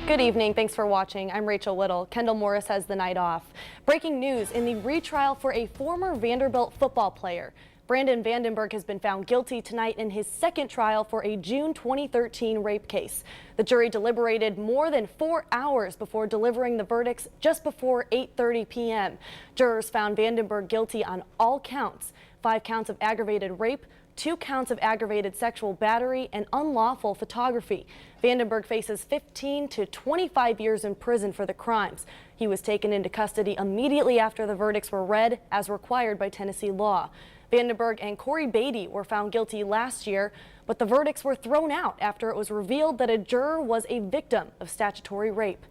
Good evening. Thanks for watching. I'm Rachel Wittel. Kendall Morris has the night off. Breaking news in the retrial for a former Vanderbilt football player. Brandon Vandenberg has been found guilty tonight in his second trial for a June 2013 rape case. The jury deliberated more than 4 hours before delivering the verdicts just before 8:30 p.m. Jurors found Vandenberg guilty on all counts: 5 counts of aggravated rape, 2 counts of aggravated sexual battery, and unlawful photography. Vandenberg faces 15 to 25 years in prison for the crimes. He was taken into custody immediately after the verdicts were read, as required by Tennessee law. Vandenberg and Corey Beatty were found guilty last year, but the verdicts were thrown out after it was revealed that a juror was a victim of statutory rape.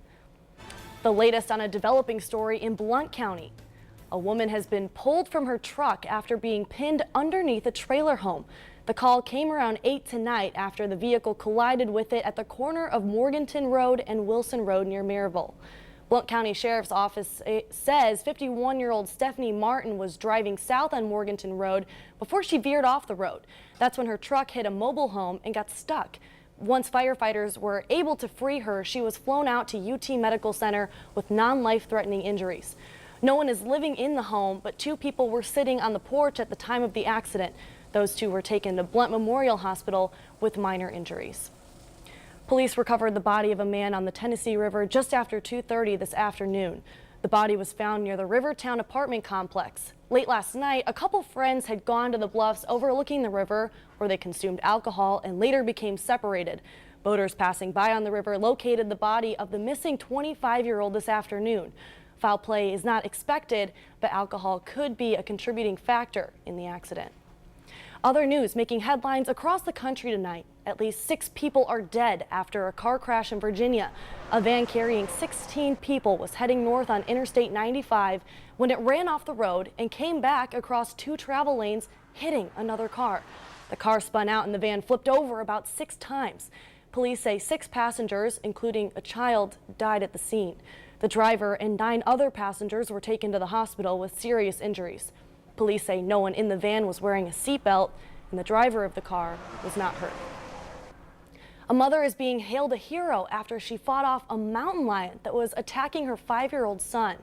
The latest on a developing story in Blount County. A woman has been pulled from her truck after being pinned underneath a trailer home. The call came around 8 tonight after the vehicle collided with it at the corner of Morganton Road and Wilson Road near Maryville. Blount County Sheriff's Office says 51-year-old Stephanie Martin was driving south on Morganton Road before she veered off the road. That's when her truck hit a mobile home and got stuck. Once firefighters were able to free her, she was flown out to UT Medical Center with non-life-threatening injuries. No one is living in the home, but 2 people were sitting on the porch at the time of the accident. Those 2 were taken to Blount Memorial Hospital with minor injuries. Police recovered the body of a man on the Tennessee River just after 2:30 this afternoon. The body was found near the Rivertown apartment complex. Late last night, a couple friends had gone to the bluffs overlooking the river, where they consumed alcohol and later became separated. Boaters passing by on the river located the body of the missing 25-year-old this afternoon. Foul play is not expected, but alcohol could be a contributing factor in the accident. Other news making headlines across the country tonight. At least 6 people are dead after a car crash in Virginia. A van carrying 16 people was heading north on Interstate 95 when it ran off the road and came back across 2 travel lanes, hitting another car. The car spun out and the van flipped over about 6 times. Police say 6 passengers, including a child, died at the scene. The driver and 9 other passengers were taken to the hospital with serious injuries. Police say no one in the van was wearing a seatbelt, and the driver of the car was not hurt. A mother is being hailed a hero after she fought off a mountain lion that was attacking her 5-year-old son.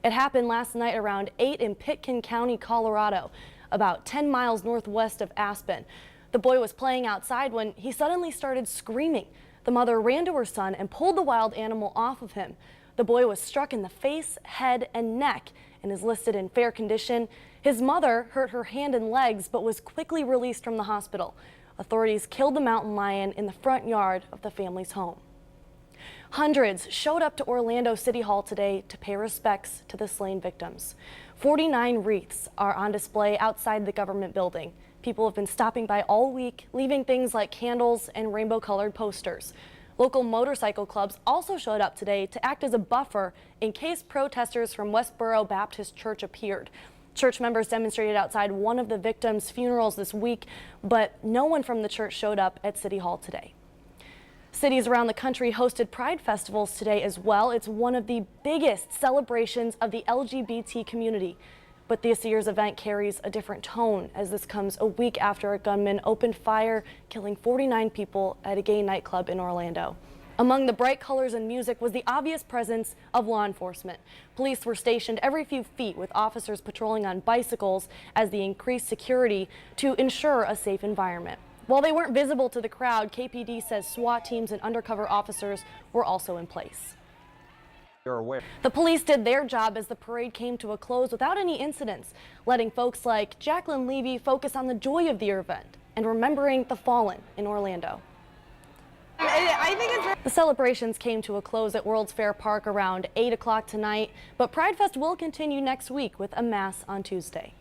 It happened last night around 8 in Pitkin County, Colorado, about 10 miles northwest of Aspen. The boy was playing outside when he suddenly started screaming. The mother ran to her son and pulled the wild animal off of him. The boy was struck in the face, head, and neck and is listed in fair condition. His mother hurt her hand and legs but was quickly released from the hospital. Authorities killed the mountain lion in the front yard of the family's home. Hundreds showed up to Orlando City Hall today to pay respects to the slain victims. 49 wreaths are on display outside the government building. People have been stopping by all week, leaving things like candles and rainbow-colored posters. Local motorcycle clubs also showed up today to act as a buffer in case protesters from Westboro Baptist Church appeared. Church members demonstrated outside one of the victims' funerals this week, but no one from the church showed up at City Hall today. Cities around the country hosted Pride festivals today as well. It's one of the biggest celebrations of the LGBT community. But this year's event carries a different tone, as this comes a week after a gunman opened fire, killing 49 people at a gay nightclub in Orlando. Among the bright colors and music was the obvious presence of law enforcement. Police were stationed every few feet with officers patrolling on bicycles as they increased security to ensure a safe environment. While they weren't visible to the crowd, KPD says SWAT teams and undercover officers were also in place. The police did their job as the parade came to a close without any incidents, letting folks like Jacqueline Levy focus on the joy of the event and remembering the fallen in Orlando. The celebrations came to a close at World's Fair Park around 8 o'clock tonight, but Pride Fest will continue next week with a mass on Tuesday.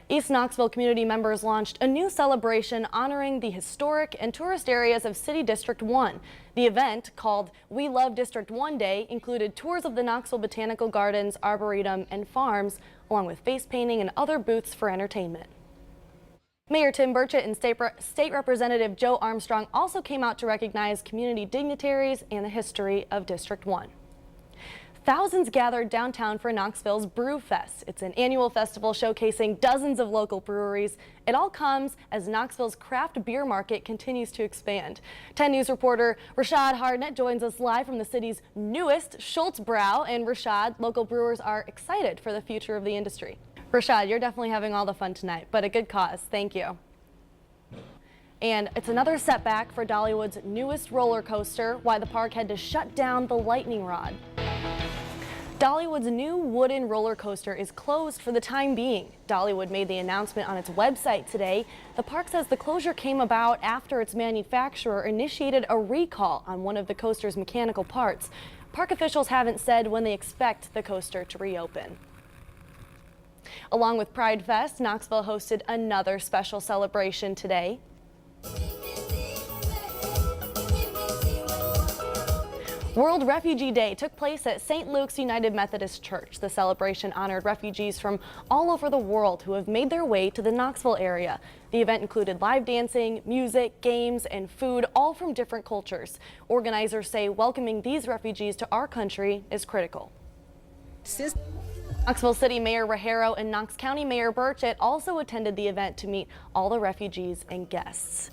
East Knoxville community members launched a new celebration honoring the historic and tourist areas of City District 1. The event, called We Love District 1 Day, included tours of the Knoxville Botanical Gardens, Arboretum, and farms, along with face painting and other booths for entertainment. Mayor Tim Burchett and State Representative Joe Armstrong also came out to recognize community dignitaries and the history of District 1. Thousands gathered downtown for Knoxville's Brewfest. It's an annual festival showcasing dozens of local breweries. It all comes as Knoxville's craft beer market continues to expand. 10 News reporter Rashad Hardnett joins us live from the city's newest Schultz Brow. And Rashad, local brewers are excited for the future of the industry. Rashad, you're definitely having all the fun tonight, but a good cause. Thank you. And it's another setback for Dollywood's newest roller coaster, why the park had to shut down the lightning rod. Dollywood's new wooden roller coaster is closed for the time being. Dollywood made the announcement on its website today. The park says the closure came about after its manufacturer initiated a recall on one of the coaster's mechanical parts. Park officials haven't said when they expect the coaster to reopen. Along with Pride Fest, Knoxville hosted another special celebration today. World Refugee Day took place at St. Luke's United Methodist Church. The celebration honored refugees from all over the world who have made their way to the Knoxville area. The event included live dancing, music, games, and food, all from different cultures. Organizers say welcoming these refugees to our country is critical. Knoxville City Mayor Rajero and Knox County Mayor Burchett also attended the event to meet all the refugees and guests.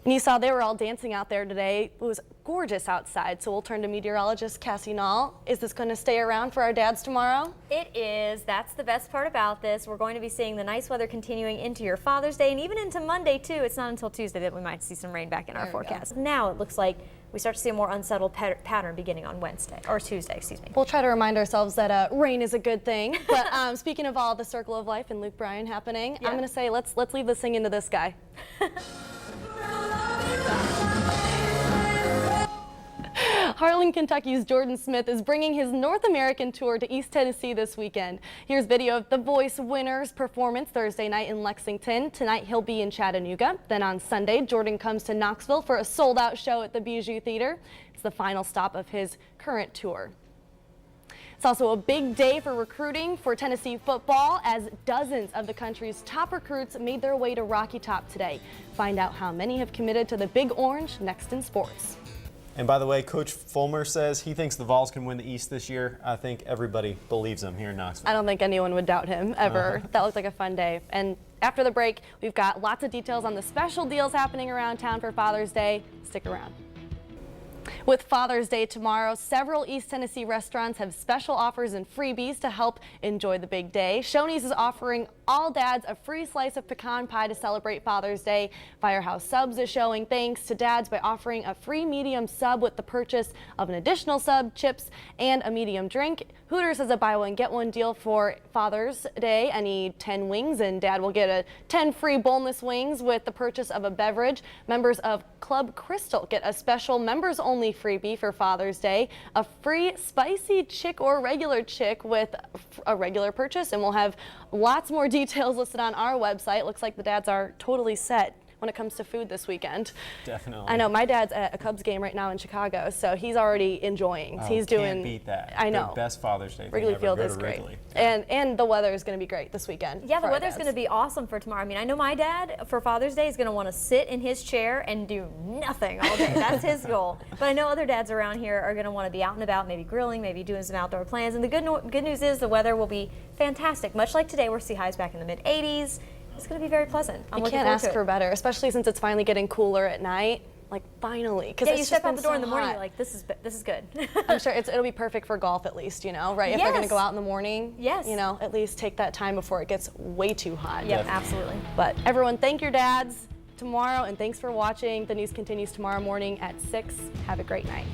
And you saw they were all dancing out there today. It was gorgeous outside, so we'll turn to meteorologist Cassie Nall. Is this going to stay around for our dads tomorrow? It is. That's the best part about this. We're going to be seeing the nice weather continuing into your Father's Day and even into Monday too. It's not until Tuesday that we might see some rain back in our forecast. Now it looks like we start to see a more unsettled pattern beginning on Wednesday, or Tuesday, excuse me. We'll try to remind ourselves that rain is a good thing. But speaking of all the Circle of Life and Luke Bryan happening, I'm going to say let's leave this thing into this guy. Harlan, Kentucky's Jordan Smith is bringing his North American tour to East Tennessee this weekend. Here's video of The Voice winner's performance Thursday night in Lexington. Tonight he'll be in Chattanooga. Then on Sunday, Jordan comes to Knoxville for a sold-out show at the Bijou Theater. It's the final stop of his current tour. It's also a big day for recruiting for Tennessee football as dozens of the country's top recruits made their way to Rocky Top today. Find out how many have committed to the Big Orange next in sports. And by the way, Coach Fulmer says he thinks the Vols can win the East this year. I think everybody believes him here in Knoxville. I don't think anyone would doubt him, ever. That looked like a fun day. And after the break, we've got lots of details on the special deals happening around town for Father's Day. Stick around. With Father's Day tomorrow, several East Tennessee restaurants have special offers and freebies to help enjoy the big day. Shoney's is offering all dads a free slice of pecan pie to celebrate Father's Day. Firehouse Subs is showing thanks to dads by offering a free medium sub with the purchase of an additional sub, chips, and a medium drink. Hooters has a buy one get one deal for Father's Day. Any 10 wings and dad will get a 10 free boneless wings with the purchase of a beverage. Members of Club Crystal get a special members only freebie for Father's Day, a free spicy chick or regular chick with a regular purchase, and we'll have lots more details listed on our website. Looks like the dads are totally set when it comes to food this weekend. Definitely. I know my dad's at a Cubs game right now in Chicago, so he's already enjoying. He's doing. Can't beat that. I know. The best Father's Day thing Wrigley ever. Field Go is to great, Wrigley. and the weather is going to be great this weekend. Yeah, the weather's going to be awesome for tomorrow. I mean, I know my dad for Father's Day is going to want to sit in his chair and do nothing all day. That's his goal. But I know other dads around here are going to want to be out and about, maybe grilling, maybe doing some outdoor plans. And the good news is the weather will be fantastic. Much like today, we'll see highs back in the mid 80s. It's going to be very pleasant. You can't ask for better, especially since it's finally getting cooler at night. Like finally, because you step out the door in the morning, you're like, this is good. I'm sure it'll be perfect for golf at least, you know, right? If they're going to go out in the morning, yes, you know, at least take that time before it gets way too hot. Yep, absolutely. But everyone, thank your dads tomorrow, and thanks for watching. The news continues tomorrow morning at 6. Have a great night.